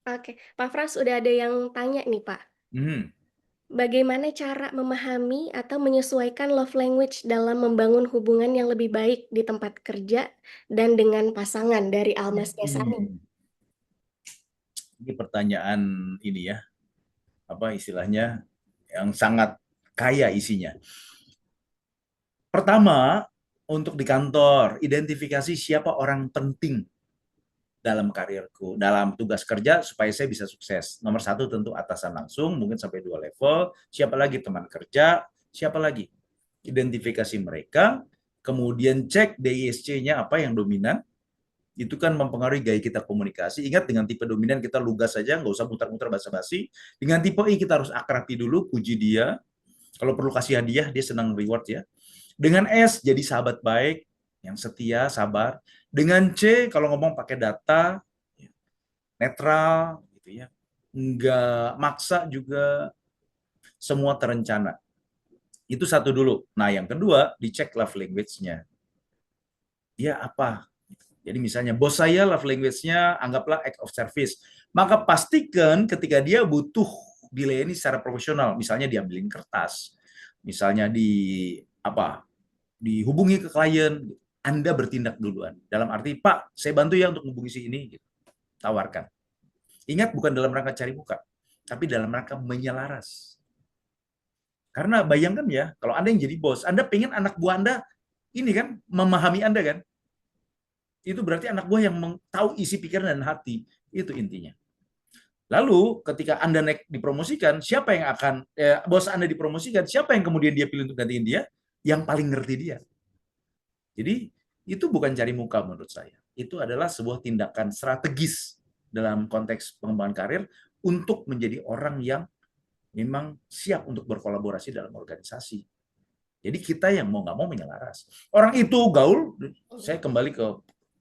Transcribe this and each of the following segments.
Oke, Pak Frans udah ada yang tanya nih, Pak. Mhm. Bagaimana cara memahami atau menyesuaikan love language dalam membangun hubungan yang lebih baik di tempat kerja dan dengan pasangan dari Almas Kesani? Hmm. Ini pertanyaan ini ya, apa istilahnya, yang sangat kaya isinya. Pertama, untuk di kantor, identifikasi siapa orang penting dalam karirku, dalam tugas kerja supaya saya bisa sukses. Nomor satu tentu atasan langsung, mungkin sampai 2 level. Siapa lagi teman kerja, siapa lagi. Identifikasi mereka, kemudian cek DISC-nya apa yang dominan, itu kan mempengaruhi gaya kita komunikasi. Ingat, dengan tipe dominan kita lugas saja, nggak usah muter-muter basa-basi. Dengan tipe I kita harus akrabi dulu, puji dia. Kalau perlu kasih hadiah, dia senang reward ya. Dengan S, jadi sahabat baik, yang setia, sabar. Dengan C, kalau ngomong pakai data, netral, gitu ya. Nggak maksa juga, semua terencana. Itu satu dulu. Nah, yang kedua, dicek love language-nya. Dia apa? Jadi misalnya, bos saya love language-nya anggaplah act of service. Maka pastikan ketika dia butuh dilayani secara profesional, misalnya diambilin kertas, misalnya dihubungi ke klien, Anda bertindak duluan. Dalam arti, Pak, saya bantu ya untuk menghubungi si ini. Gitu. Tawarkan. Ingat, bukan dalam rangka cari muka, tapi dalam rangka menyelaras. Karena bayangkan ya, kalau Anda yang jadi bos, Anda pengen anak buah Anda ini kan memahami Anda kan. Itu berarti anak buah yang tahu isi pikiran dan hati. Itu intinya. Lalu ketika Anda naik dipromosikan, siapa yang akan bos Anda dipromosikan, siapa yang kemudian dia pilih untuk gantiin dia? Yang paling ngerti dia. Jadi itu bukan cari muka menurut saya. Itu adalah sebuah tindakan strategis dalam konteks pengembangan karir untuk menjadi orang yang memang siap untuk berkolaborasi dalam organisasi. Jadi kita yang mau nggak mau menyelaras. Orang itu gaul, saya kembali ke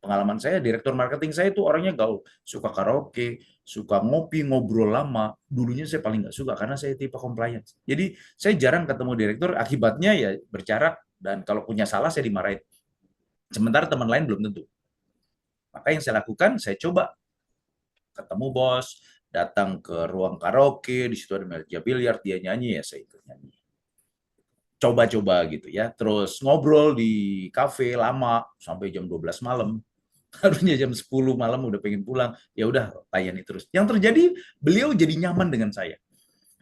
pengalaman saya, direktur marketing saya itu orangnya gaul. Suka karaoke, suka ngopi, ngobrol lama. Dulunya saya paling nggak suka karena saya tipe compliance. Jadi saya jarang ketemu direktur, akibatnya ya berjarak, dan kalau punya salah saya dimarahin. Sementara teman lain belum tentu. Maka yang saya lakukan, saya coba ketemu bos, datang ke ruang karaoke, di situ ada meja biliar, dia nyanyi, ya saya ikut nyanyi. Coba-coba gitu ya, terus ngobrol di kafe lama sampai jam 12 malam. Harusnya jam 10 malam udah pengen pulang, ya udah layani terus. Yang terjadi, beliau jadi nyaman dengan saya.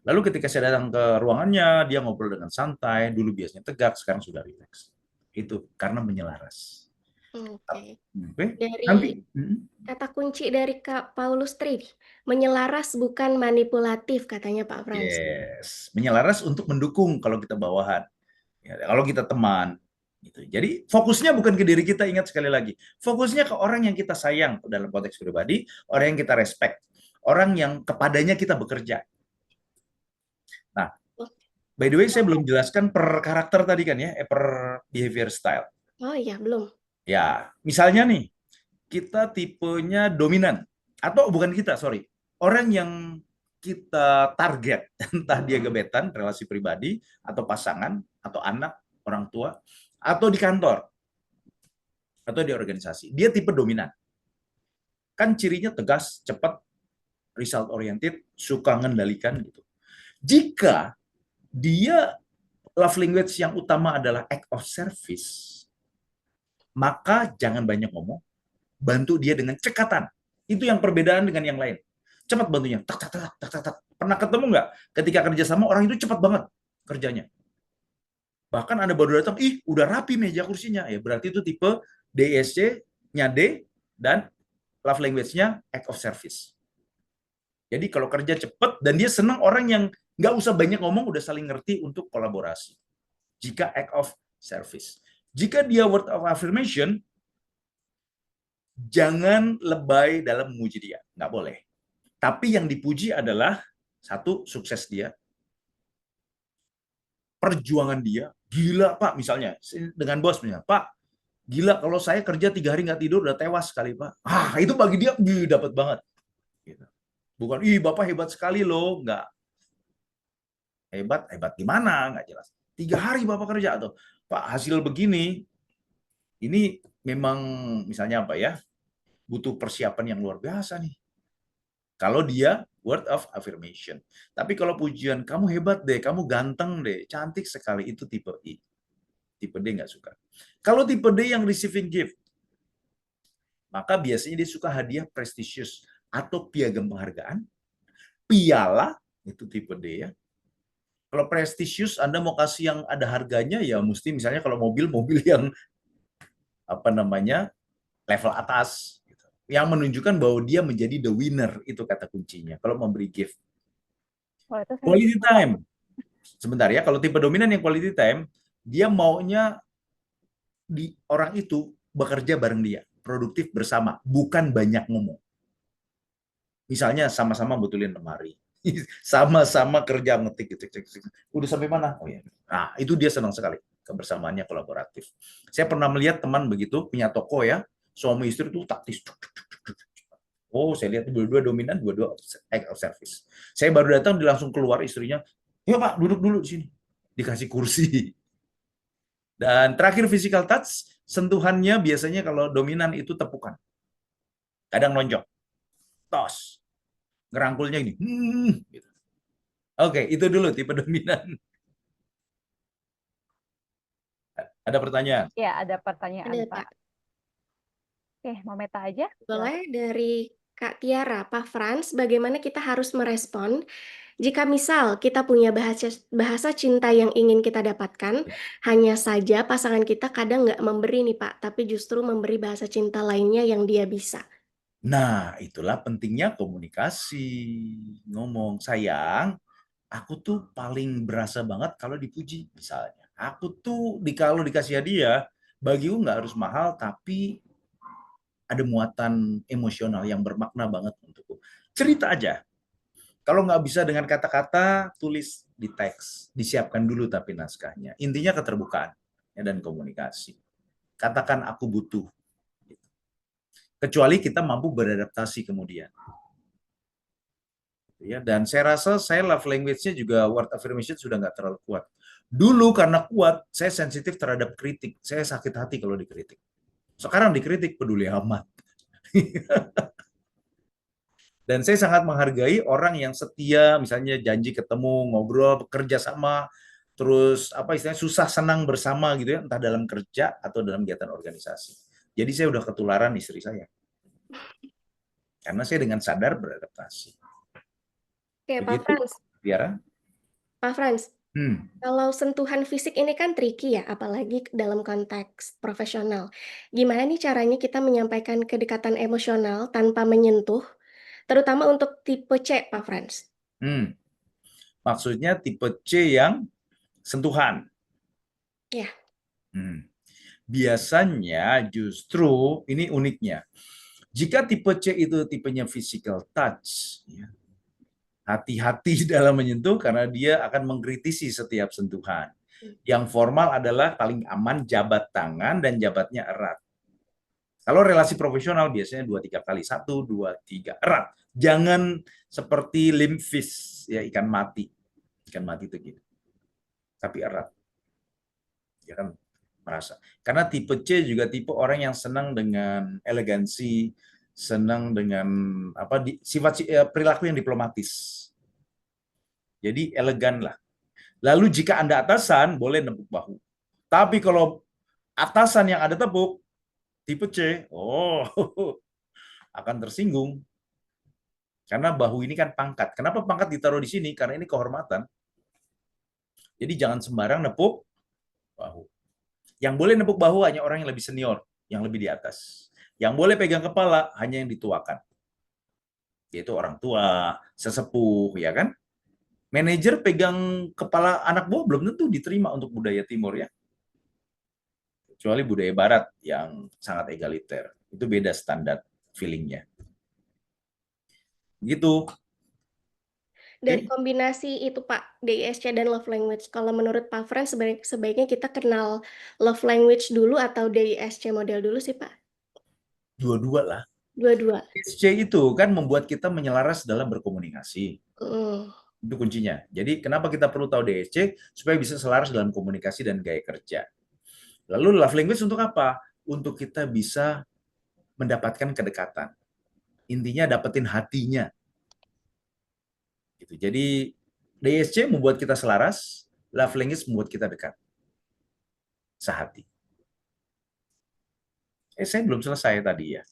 Lalu ketika saya datang ke ruangannya, dia ngobrol dengan santai, dulu biasanya tegak, sekarang sudah rileks. Itu karena menyelaras. Oke. Oke, nanti. Dari kata kunci dari Kak Paulus Tri, menyelaras bukan manipulatif katanya Pak Frans. Yes, menyelaras untuk mendukung kalau kita bawahan. Ya, kalau kita teman, gitu. Jadi fokusnya bukan ke diri kita, ingat sekali lagi. Fokusnya ke orang yang kita sayang dalam konteks pribadi, orang yang kita respect, orang yang kepadanya kita bekerja. Nah, by the way, saya belum jelaskan per karakter tadi kan ya, per behavior style. Oh iya, belum. Ya, misalnya nih, kita tipenya dominan, atau bukan kita, sorry, orang yang kita target, entah dia gebetan, relasi pribadi, atau pasangan, atau anak, orang tua, atau di kantor, atau di organisasi. Dia tipe dominan. Kan cirinya tegas, cepat, result oriented, suka ngendalikan gitu. Jika dia love language yang utama adalah act of service, maka jangan banyak ngomong, bantu dia dengan cekatan. Itu yang perbedaan dengan yang lain. Cepat bantunya, tak tak tak tak tak tak. Pernah ketemu nggak? Ketika kerjasama orang itu cepat banget kerjanya. Bahkan Anda baru datang, ih udah rapi meja kursinya. Ya berarti itu tipe DSC-nya D dan love language-nya act of service. Jadi kalau kerja cepat dan dia senang orang yang nggak usah banyak ngomong, udah saling ngerti untuk kolaborasi. Jika act of service. Jika dia word of affirmation, jangan lebay dalam memuji dia. Nggak boleh. Tapi yang dipuji adalah, satu, sukses dia, perjuangan dia. Gila Pak, misalnya, dengan bos misalnya, Pak, gila kalau saya kerja 3 hari nggak tidur udah tewas sekali Pak. Itu bagi dia, dapat banget. Gitu. Bukan, ih Bapak hebat sekali loh, nggak. Hebat, hebat gimana? Nggak jelas. 3 hari Bapak kerja, atau Pak hasil begini, ini memang misalnya apa ya, butuh persiapan yang luar biasa nih. Kalau dia word of affirmation. Tapi kalau pujian, kamu hebat deh, kamu ganteng deh, cantik sekali, itu tipe I. Tipe D nggak suka. Kalau tipe D yang receiving gift, maka biasanya dia suka hadiah prestisius atau piagam penghargaan, piala, itu tipe D ya. Kalau prestisius Anda mau kasih yang ada harganya, ya mesti misalnya kalau mobil yang apa namanya level atas, gitu. Yang menunjukkan bahwa dia menjadi the winner, itu kata kuncinya. Kalau memberi gift, Kalau itu saya quality suka, Pak. time. Sebentar ya, kalau tipe dominan yang quality time, dia maunya di orang itu bekerja bareng dia, produktif bersama, bukan banyak ngomong. Misalnya sama-sama betulin lemari, sama-sama kerja ngetik, gitu. Udah sampai mana? Oh ya. Nah, itu dia senang sekali, kebersamaannya kolaboratif. Saya pernah melihat teman begitu, punya toko ya, suami istri itu taktis. Oh, saya lihat dua-dua dominan, dua-dua act of service. Saya baru datang, dia langsung keluar istrinya, "Yuk Pak, duduk dulu di sini." Dikasih kursi. Dan terakhir physical touch, sentuhannya biasanya kalau dominan itu tepukan. Kadang lonjong, tos, ngerangkulnya ini. Gitu. Oke, itu dulu tipe dominan. Ada pertanyaan? Ya, ada pertanyaan, Ada, Pak. Pak. Oke, mau Meta aja. Boleh dari Kak Tiara, Pak Frans, bagaimana kita harus merespon jika misal kita punya bahasa cinta yang ingin kita dapatkan, hanya saja pasangan kita kadang nggak memberi nih Pak, tapi justru memberi bahasa cinta lainnya yang dia bisa. Nah, itulah pentingnya komunikasi. Ngomong, sayang, aku tuh paling berasa banget kalau dipuji, misalnya. Aku tuh kalau dikasih hadiah, bagiku nggak harus mahal, tapi ada muatan emosional yang bermakna banget untukku. Cerita aja. Kalau nggak bisa dengan kata-kata, tulis di teks. Disiapkan dulu tapi naskahnya. Intinya keterbukaan ya, dan komunikasi. Katakan aku butuh. Kecuali kita mampu beradaptasi kemudian. Ya, dan saya rasa saya love language-nya juga word affirmation sudah nggak terlalu kuat. Dulu karena kuat, saya sensitif terhadap kritik. Saya sakit hati kalau dikritik. Sekarang dikritik peduli amat. Dan saya sangat menghargai orang yang setia, misalnya janji ketemu, ngobrol, bekerja sama, terus apa istilahnya susah senang bersama gitu ya, entah dalam kerja atau dalam kegiatan organisasi. Jadi saya udah ketularan istri saya. Karena saya dengan sadar beradaptasi. Oke, Pak Begitu, Frans. Tiara? Pak Frans, Hmm. kalau sentuhan fisik ini kan tricky ya, apalagi dalam konteks profesional. Gimana nih caranya kita menyampaikan kedekatan emosional tanpa menyentuh, terutama untuk tipe C, Pak Frans? Hmm. Maksudnya tipe C yang sentuhan. Ya. Hmm. Biasanya justru ini uniknya. Jika tipe C itu tipenya physical touch, ya, hati-hati dalam menyentuh karena dia akan mengkritisi setiap sentuhan. Yang formal adalah paling aman jabat tangan dan jabatnya erat. Kalau relasi profesional biasanya 2-3 kali. 1, 2, 3, erat. Jangan seperti limp fish, ya, ikan mati. Ikan mati itu gitu. Tapi erat. Ya kan merasa. Karena tipe C juga tipe orang yang senang dengan elegansi, senang dengan perilaku yang diplomatis. Jadi elegan lah. Lalu jika Anda atasan, boleh nepuk bahu. Tapi kalau atasan yang ada tepuk, tipe C, akan tersinggung. Karena bahu ini kan pangkat. Kenapa pangkat ditaruh di sini? Karena ini kehormatan. Jadi jangan sembarang nepuk bahu. Yang boleh nepuk bahu hanya orang yang lebih senior, yang lebih di atas. Yang boleh pegang kepala hanya yang dituakan. Yaitu orang tua, sesepuh, ya kan? Manajer pegang kepala anak buah belum tentu diterima untuk budaya timur ya. Kecuali budaya barat yang sangat egaliter. Itu beda standar feelingnya. Gitu. Dari Oke. kombinasi itu Pak, DISC dan love language, kalau menurut Pak Frans sebaiknya kita kenal love language dulu atau DISC model dulu sih Pak? Dua-dua lah. Dua-dua. SC itu kan membuat kita menyelaras dalam berkomunikasi. Mm. Itu kuncinya. Jadi kenapa kita perlu tahu DSC? Supaya bisa selaras dalam komunikasi dan gaya kerja. Lalu love language untuk apa? Untuk kita bisa mendapatkan kedekatan. Intinya dapetin hatinya. Gitu. Jadi DSC membuat kita selaras, love language membuat kita dekat, sehati. Saya belum selesai tadi ya.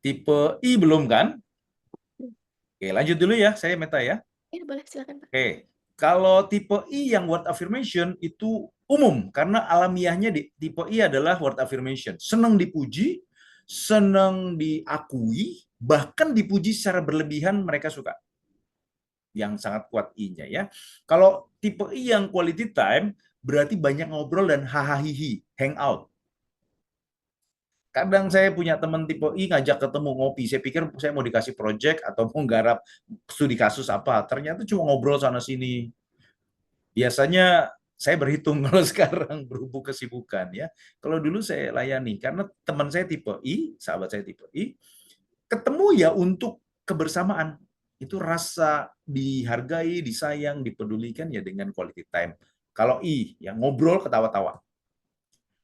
Tipe I belum kan? Oke, lanjut dulu ya, saya Meta ya. Ya, boleh silakan, Pak. Oke, kalau tipe I yang word affirmation itu umum, karena alamiahnya di tipe I adalah word affirmation. Senang dipuji, senang diakui, bahkan dipuji secara berlebihan mereka suka. Yang sangat kuat I-nya ya. Kalau tipe I yang quality time, berarti banyak ngobrol dan hahaha, hangout. Kadang saya punya teman tipe I ngajak ketemu ngopi. Saya pikir saya mau dikasih project atau mau garap studi kasus apa. Ternyata cuma ngobrol sana-sini. Biasanya saya berhitung kalau sekarang berhubung kesibukan ya. Kalau dulu saya layani. Karena teman saya tipe I, sahabat saya tipe I, ketemu ya untuk kebersamaan. Itu rasa dihargai, disayang, dipedulikan ya dengan quality time. Kalau I, yang ngobrol, ketawa-tawa.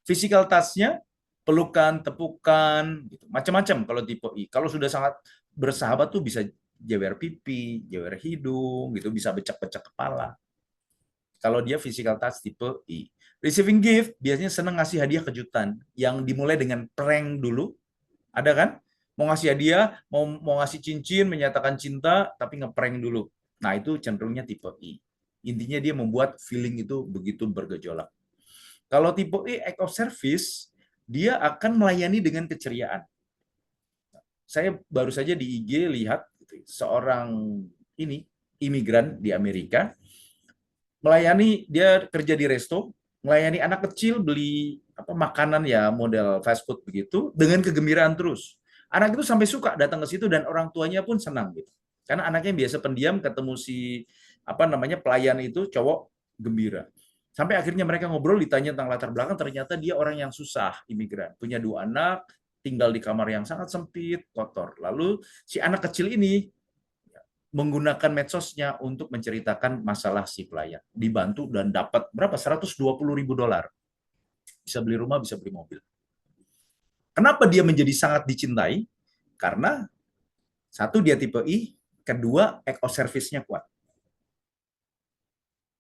Physical touch-nya pelukan, tepukan, gitu. Macam-macam kalau tipe I. Kalau sudah sangat bersahabat tuh bisa jewer pipi, jewer hidung, gitu, bisa becek-becek kepala. Kalau dia physical touch tipe I. Receiving gift biasanya senang ngasih hadiah kejutan yang dimulai dengan prank dulu. Ada kan? Mau ngasih hadiah, mau ngasih cincin, menyatakan cinta, tapi ngeprank dulu. Nah, itu cenderungnya tipe I. Intinya dia membuat feeling itu begitu bergejolak. Kalau tipe E, act of service, dia akan melayani dengan keceriaan. Saya baru saja di IG lihat seorang imigran di Amerika, melayani, dia kerja di resto, melayani anak kecil beli makanan ya model fast food begitu dengan kegembiraan terus. Anak itu sampai suka datang ke situ dan orang tuanya pun senang gitu. Karena anaknya biasa pendiam, ketemu si pelayan itu cowok, gembira. Sampai akhirnya mereka ngobrol, ditanya tentang latar belakang, ternyata dia orang yang susah, imigran. Punya 2 anak, tinggal di kamar yang sangat sempit, kotor. Lalu si anak kecil ini menggunakan medsosnya untuk menceritakan masalah si pelayan. Dibantu dan dapat berapa? $120.000. Bisa beli rumah, bisa beli mobil. Kenapa dia menjadi sangat dicintai? Karena satu, dia tipe I, kedua, act of service-nya kuat.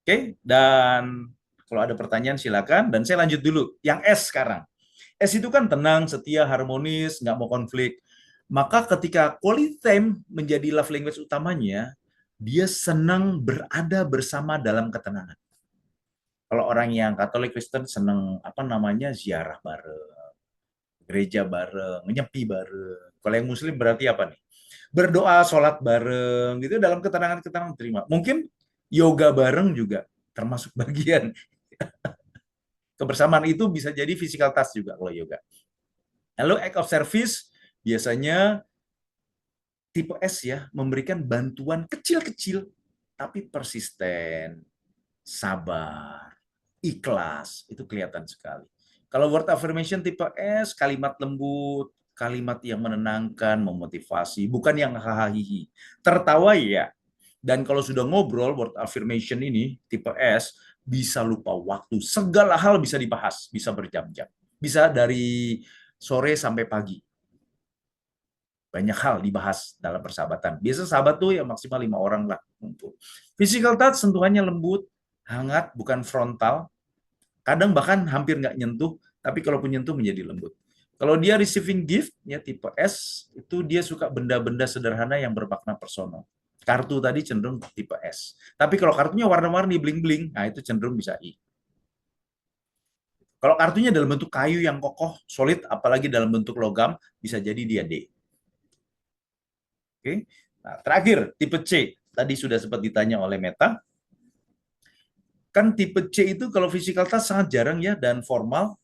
Oke, dan kalau ada pertanyaan silakan, dan saya lanjut dulu. Yang S sekarang. S itu kan tenang, setia, harmonis, nggak mau konflik. Maka ketika quality time menjadi love language utamanya, dia senang berada bersama dalam ketenangan. Kalau orang yang Katolik Kristen senang ziarah bareng, gereja bareng, nyepi bareng. Kalau yang Muslim berarti apa nih? Berdoa, sholat bareng, gitu dalam ketenangan-ketenangan terima. Mungkin yoga bareng juga termasuk bagian kebersamaan. Itu bisa jadi physical touch juga kalau yoga. Lalu act of service biasanya tipe S ya, memberikan bantuan kecil-kecil tapi persisten, sabar, ikhlas, itu kelihatan sekali. Kalau word affirmation tipe S, kalimat lembut, kalimat yang menenangkan, memotivasi, bukan yang hahaha. Tertawa ya. Dan kalau sudah ngobrol, word affirmation ini, tipe S, bisa lupa waktu. Segala hal bisa dibahas, bisa berjam-jam. Bisa dari sore sampai pagi. Banyak hal dibahas dalam persahabatan. Biasa sahabat tuh ya maksimal 5 orang lah. Physical touch sentuhannya lembut, hangat, bukan frontal. Kadang bahkan hampir nggak nyentuh, tapi kalau pun nyentuh menjadi lembut. Kalau dia receiving gift, ya tipe S, itu dia suka benda-benda sederhana yang bermakna personal. Kartu tadi cenderung tipe S. Tapi kalau kartunya warna-warni, bling-bling, nah itu cenderung bisa I. Kalau kartunya dalam bentuk kayu yang kokoh, solid, apalagi dalam bentuk logam, bisa jadi dia D. Oke. Nah, terakhir, tipe C. Tadi sudah sempat ditanya oleh Meta. Kan tipe C itu kalau physical touch sangat jarang ya, dan formal,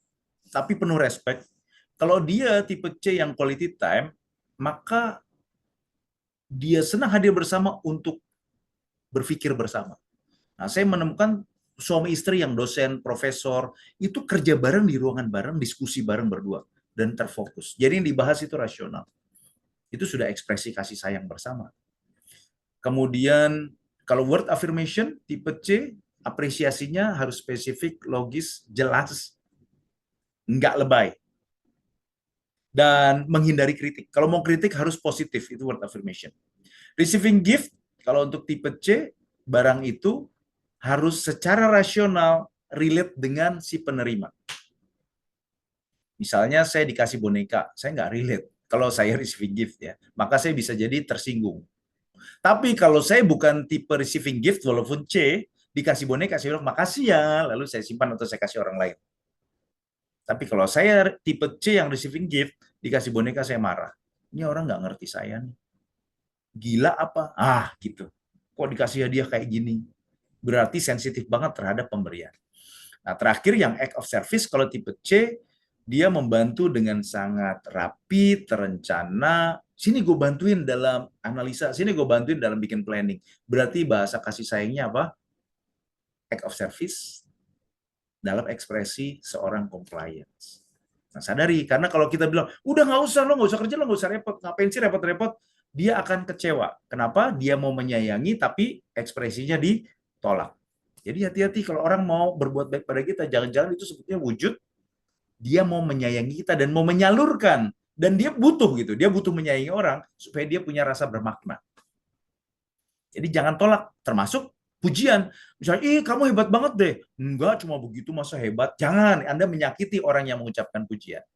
tapi penuh respect. Kalau dia tipe C yang quality time, maka dia senang hadir bersama untuk berpikir bersama. Nah, saya menemukan suami istri yang dosen, profesor, itu kerja bareng di ruangan bareng, diskusi bareng berdua, dan terfokus. Jadi yang dibahas itu rasional. Itu sudah ekspresi kasih sayang bersama. Kemudian kalau word affirmation tipe C, apresiasinya harus spesifik, logis, jelas, nggak lebay. Dan menghindari kritik. Kalau mau kritik harus positif, itu word affirmation. Receiving gift, kalau untuk tipe C, barang itu harus secara rasional relate dengan si penerima. Misalnya saya dikasih boneka, saya nggak relate. Kalau saya receiving gift ya, maka saya bisa jadi tersinggung. Tapi kalau saya bukan tipe receiving gift, walaupun C, dikasih boneka, saya bilang makasih ya, lalu saya simpan atau saya kasih orang lain. Tapi kalau saya tipe C yang receiving gift, dikasih boneka saya marah. Ini orang nggak ngerti saya nih. Gila apa? Gitu. Kok dikasih hadiah kayak gini? Berarti sensitif banget terhadap pemberian. Nah, terakhir yang act of service, kalau tipe C, dia membantu dengan sangat rapi, terencana. Sini gue bantuin dalam analisa, sini gue bantuin dalam bikin planning. Berarti bahasa kasih sayangnya apa? Act of service dalam ekspresi seorang compliance. Nah, sadari, karena kalau kita bilang, udah nggak usah, lo nggak usah kerja, lo nggak usah repot, ngapain sih repot-repot, dia akan kecewa. Kenapa? Dia mau menyayangi, tapi ekspresinya ditolak. Jadi hati-hati kalau orang mau berbuat baik pada kita, jangan-jangan itu sebetulnya wujud dia mau menyayangi kita dan mau menyalurkan, dan dia butuh gitu, dia butuh menyayangi orang supaya dia punya rasa bermakna. Jadi jangan tolak, termasuk pujian. Misalnya, kamu hebat banget deh. Enggak, cuma begitu masa hebat. Jangan, Anda menyakiti orang yang mengucapkan pujian.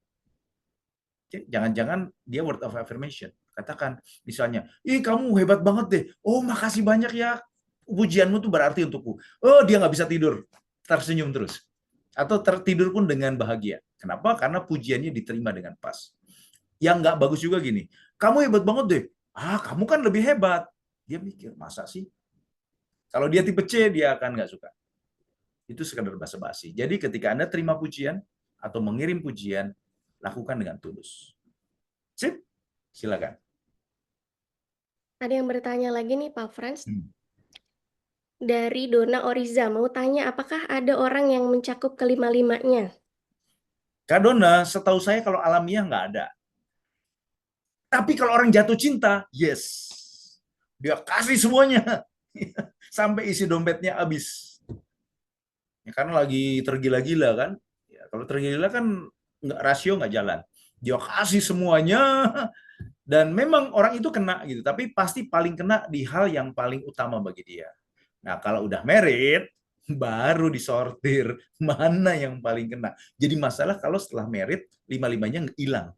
Jangan-jangan dia word of affirmation. Katakan, misalnya, kamu hebat banget deh. Oh, makasih banyak ya. Pujianmu tuh berarti untukku. Oh, dia nggak bisa tidur. Tersenyum terus. Atau tertidur pun dengan bahagia. Kenapa? Karena pujiannya diterima dengan pas. Yang nggak bagus juga gini, kamu hebat banget deh. Kamu kan lebih hebat. Dia mikir, masa sih? Kalau dia tipe C, dia akan nggak suka. Itu sekadar basa-basi. Jadi ketika Anda terima pujian atau mengirim pujian, lakukan dengan tulus. Sip? Silakan. Ada yang bertanya lagi nih Pak Frans. Dari Dona Oriza, mau tanya apakah ada orang yang mencakup kelima-limanya? Kak Dona, setahu saya kalau alamiah nggak ada. Tapi kalau orang jatuh cinta, yes. Dia kasih semuanya. Sampai isi dompetnya habis. Ya, karena lagi tergila-gila kan. Ya, kalau tergila-gila kan rasio nggak jalan. Dia kasih semuanya. Dan memang orang itu kena gitu. Tapi pasti paling kena di hal yang paling utama bagi dia. Nah, kalau udah married, baru disortir mana yang paling kena. Jadi masalah kalau setelah married, lima-limanya hilang.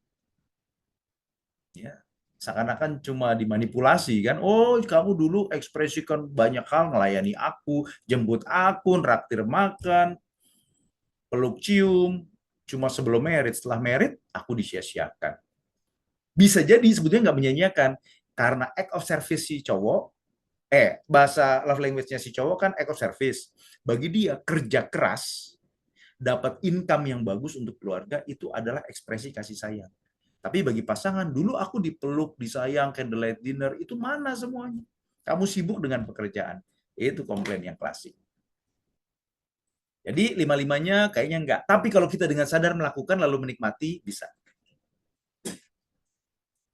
Ya, seakan-akan cuma dimanipulasi kan. Oh, kamu dulu ekspresikan banyak hal, melayani aku, jemput aku, traktir makan, peluk cium. Cuma sebelum married, setelah married, aku disia-siakan. Bisa jadi sebetulnya nggak menyanyiakan. Karena act of service si cowok, bahasa love language-nya si cowok kan act of service. Bagi dia, kerja keras, dapat income yang bagus untuk keluarga, itu adalah ekspresi kasih sayang. Tapi bagi pasangan, dulu aku dipeluk, disayang, candlelight dinner, itu mana semuanya? Kamu sibuk dengan pekerjaan. Itu komplain yang klasik. Jadi lima-limanya kayaknya enggak. Tapi kalau kita dengan sadar melakukan lalu menikmati, bisa.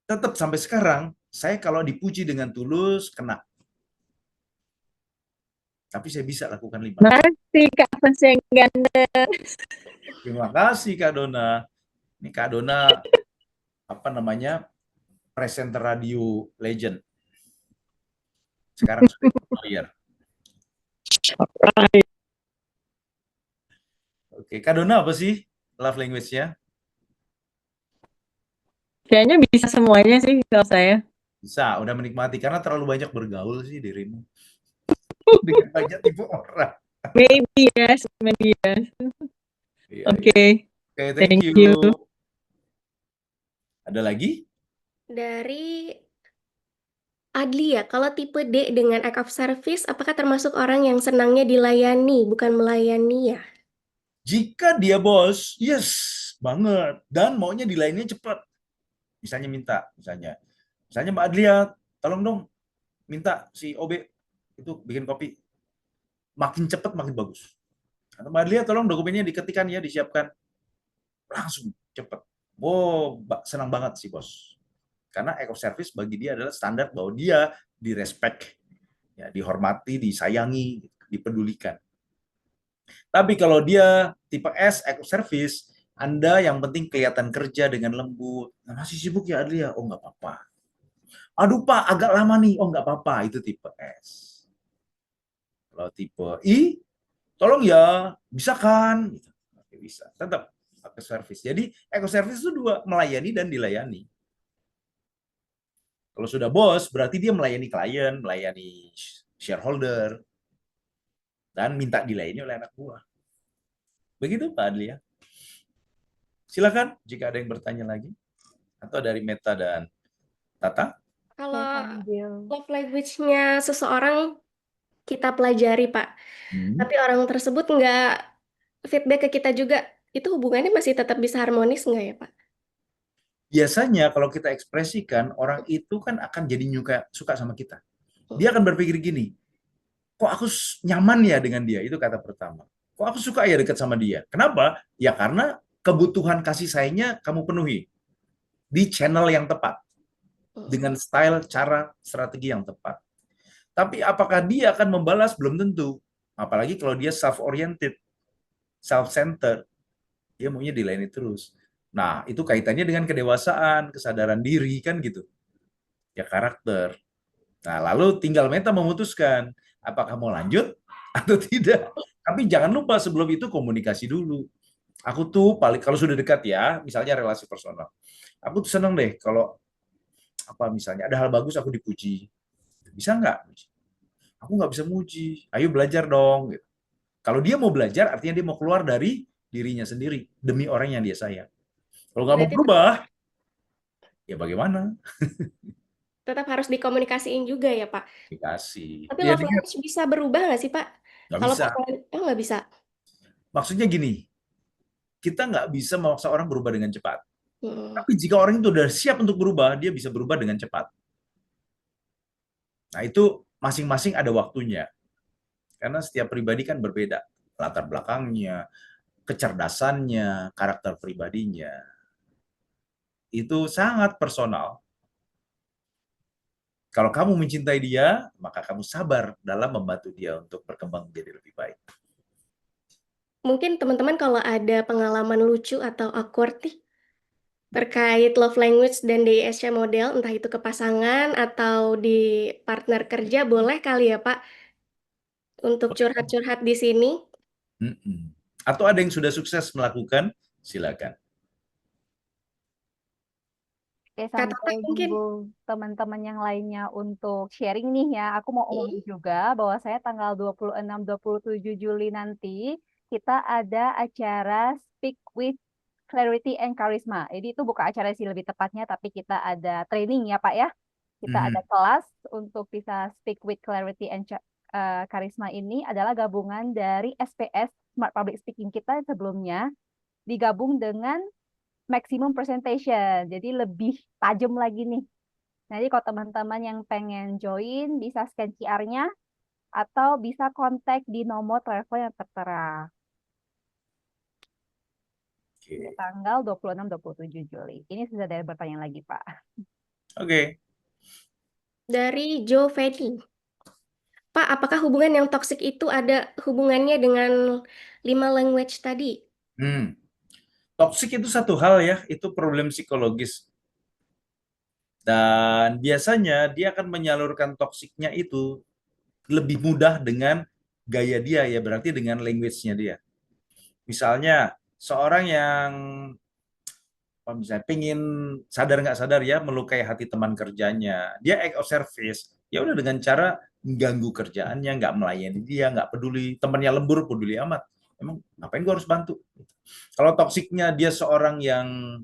Tetap sampai sekarang, saya kalau dipuji dengan tulus, kena. Tapi saya bisa lakukan 5. Makasih Kak Frans yang ganteng. Terima kasih Kak Dona. Ini Kak Dona, apa namanya, presenter radio legend. Sekarang sudah bayar. Oke, Kak Dona apa sih love language-nya? Kayaknya bisa semuanya sih kalau saya. Bisa, udah menikmati. Karena terlalu banyak bergaul sih dirimu. Dengan banyak tipe orang. Maybe yes, maybe yes. Iya, Oke, iya. Oke, thank thank you. you. Ada lagi? Dari Adlia, kalau tipe D dengan act of service, apakah termasuk orang yang senangnya dilayani, bukan melayani ya? Jika dia bos, yes, banget. Dan maunya dilayani cepat. Misalnya misalnya Mbak Adlia, tolong dong, minta si OB itu bikin kopi. Makin cepat makin bagus. Atau Mbak Adlia, tolong dokumennya diketikkan ya, disiapkan. Langsung cepat. Wow, senang banget sih bos. Karena act of service bagi dia adalah standar bahwa dia direspek, ya, dihormati, disayangi, dipedulikan. Tapi kalau dia tipe S, act of service, Anda yang penting kelihatan kerja dengan lembut. Nah, masih sibuk ya Adlia? Oh, nggak apa-apa. Aduh Pak, agak lama nih. Oh, nggak apa-apa. Itu tipe S. Kalau tipe I, tolong ya, bisa kan? Gitu. Oke, bisa. Tetap pakai service. Jadi eco service itu dua, melayani dan dilayani. Kalau sudah bos, berarti dia melayani klien, melayani shareholder, dan minta dilayani oleh anak buah. Begitu Pak Adli ya. Silakan jika ada yang bertanya lagi. Atau dari Meta dan Tata. Kalau Sambil love language-nya seseorang kita pelajari, Pak. Tapi orang tersebut nggak feedback ke kita juga, itu hubungannya masih tetap bisa harmonis nggak ya, Pak? Biasanya kalau kita ekspresikan, orang itu kan akan jadi suka sama kita. Dia akan berpikir gini, kok aku nyaman ya dengan dia? Itu kata pertama. Kok aku suka ya dekat sama dia? Kenapa? Ya karena kebutuhan kasih sayangnya kamu penuhi di channel yang tepat, dengan style, cara, strategi yang tepat. Tapi apakah dia akan membalas? Belum tentu. Apalagi kalau dia self-oriented, self-centered, dia maunya dilayani terus. Nah, itu kaitannya dengan kedewasaan, kesadaran diri, kan gitu. Ya karakter. Nah, lalu tinggal Meta memutuskan apakah mau lanjut atau tidak. Tapi jangan lupa sebelum itu komunikasi dulu. Aku tuh paling kalau sudah dekat ya, misalnya relasi personal. Aku tuh seneng deh kalau apa misalnya ada hal bagus aku dipuji. Bisa nggak? Aku nggak bisa muji. Ayo belajar dong. Gitu. Kalau dia mau belajar, artinya dia mau keluar dari dirinya sendiri demi orang yang dia sayang. Kalau nggak mau Berarti berubah, ya bagaimana? tetap harus dikomunikasiin juga ya, Pak. Dikasih. Tapi Dia love language bisa berubah nggak sih, Pak? nggak Kalau bisa. pasangan, oh nggak bisa. Maksudnya gini, kita nggak bisa memaksa orang berubah dengan cepat. Hmm. Tapi jika orang itu sudah siap untuk berubah, dia bisa berubah dengan cepat. Nah, itu masing-masing ada waktunya. Karena setiap pribadi kan berbeda. Latar belakangnya, kecerdasannya, karakter pribadinya. Itu sangat personal. Kalau kamu mencintai dia, maka kamu sabar dalam membantu dia untuk berkembang menjadi lebih baik. Mungkin teman-teman kalau ada pengalaman lucu atau awkward nih, terkait love language dan DISC model, entah itu ke pasangan atau di partner kerja, boleh kali ya, Pak, untuk curhat-curhat di sini. Atau ada yang sudah sukses melakukan, silakan. Oke, Kak Tata sambil mungkin. nunggu teman-teman yang lainnya untuk sharing nih ya, aku mau umumin juga bahwa saya tanggal 26-27 Juli nanti, kita ada acara Speak with Clarity and Charisma. Jadi itu bukan acara sih lebih tepatnya, tapi kita ada training ya Pak ya. Kita ada kelas untuk bisa Speak with Clarity and Charisma ini adalah gabungan dari SPS, Smart Public Speaking kita sebelumnya, digabung dengan maximum presentation, jadi lebih tajam lagi nih. Jadi kalau teman-teman yang pengen join, bisa scan QR-nya atau bisa kontak di nomor telepon yang tertera. Oke. Tanggal 26-27 Juli. Ini sudah ada bertanya lagi, Pak. Oke. Dari Joe Fedi. Pak, apakah hubungan yang toksik itu ada hubungannya dengan 5 language tadi? Toksik itu satu hal ya, itu problem psikologis. Dan biasanya dia akan menyalurkan toksiknya itu lebih mudah dengan gaya dia ya, berarti dengan language-nya dia. Misalnya seorang yang misalnya pengen sadar nggak sadar ya melukai hati teman kerjanya, dia act of service, ya udah dengan cara mengganggu kerjaannya, nggak melayani dia, nggak peduli, temannya lembur peduli amat. Emang ngapain gue harus bantu? Kalau toksiknya dia seorang yang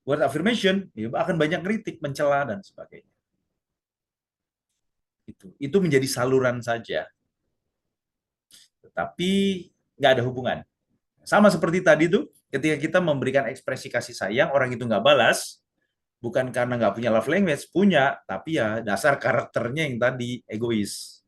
word affirmation, ya akan banyak kritik, mencela dan sebagainya. Itu menjadi saluran saja, tetapi nggak ada hubungan. Sama seperti tadi tuh, ketika kita memberikan ekspresi kasih sayang, orang itu nggak balas, bukan karena nggak punya love language, punya, tapi ya dasar karakternya yang tadi egois.